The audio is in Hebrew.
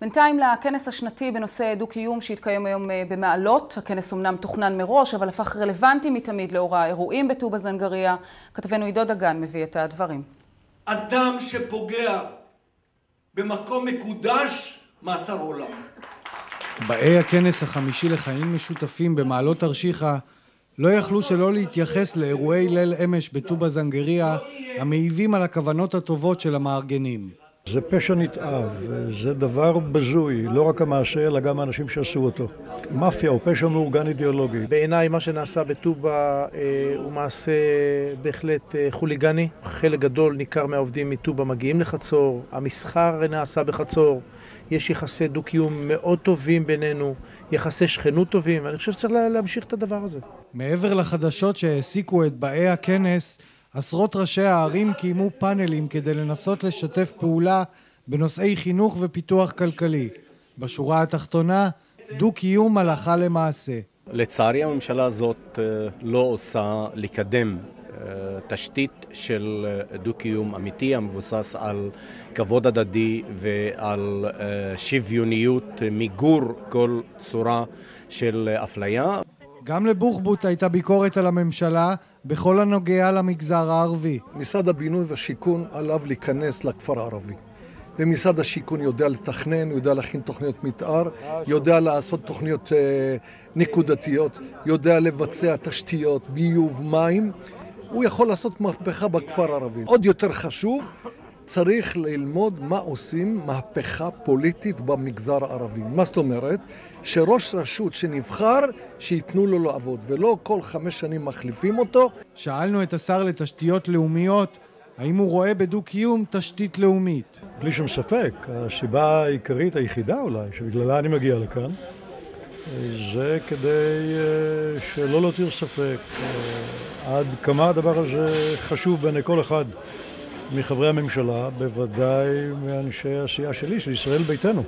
בינתיים לכנס השנתי בנושא דו-קיום שהתקיים היום במעלות. הכנס אמנם תוכנן מראש, אבל הפך רלוונטי מתמיד לאור האירועים בטובא זנגריה. כתבנו עידו דגן מביא את הדברים. אדם שפוגע במקום מקודש, מאסר עולם. באי הכנס החמישי לחיים משותפים במעלות תרשיחא לא יכלו שלא להתייחס לאירועי ליל אמש בטובא זנגריה המעיבים על הכוונות הטובות של המארגנים. זה פשע נתעב, זה דבר בזוי, לא רק המעשה אלא גם האנשים שעשו אותו. מאפיה הוא פשע מאורגן אידיאולוגי. בעיניי מה שנעשה בטובא הוא מעשה בהחלט חוליגני. חלק גדול ניכר מהעובדים מטובא מגיעים לחצור, המסחר נעשה בחצור, יש יחסי דו-קיום מאוד טובים בינינו, יחסי שכנות טובים, ואני חושב שצריך להמשיך את הדבר הזה. מעבר לחדשות שהעסיקו את באי הכנס, עשרות ראשי הערים קיימו פאנלים כדי לנסות לשתף פעולה בנושאי חינוך ופיתוח כלכלי. בשורה התחתונה, דו-קיום הלכה למעשה. לצערי הממשלה הזאת לא עושה לקדם תשתית של דו-קיום אמיתי המבוסס על כבוד הדדי ועל שוויוניות, מיגור כל צורה של אפליה. גם לבוחבוט הייתה ביקורת על הממשלה בכל הנוגע למגזר הערבי. משרד הבינוי והשיכון עליו להיכנס לכפר הערבי. ומשרד השיכון יודע לתכנן, יודע להכין תוכניות מתאר, יודע לעשות תוכניות נקודתיות, יודע לבצע תשתיות, ביוב, מים. הוא יכול לעשות מהפכה בכפר הערבי. עוד יותר חשוב, צריך ללמוד מה עושים מהפכה פוליטית במגזר הערבי. מה זאת אומרת? שראש רשות שנבחר, שיתנו לו לעבוד, ולא כל 5 שנים מחליפים אותו. שאלנו את השר לתשתיות לאומיות, האם הוא רואה בדו-קיום תשתית לאומית. בלי שום ספק, הסיבה העיקרית היחידה אולי, שבגללה אני מגיע לכאן, זה כדי שלא להותיר ספק עד כמה הדבר הזה חשוב בעיני כל אחד מחברי הממשלה, בוודאי מאנשי העשייה שלי, של ישראל ביתנו.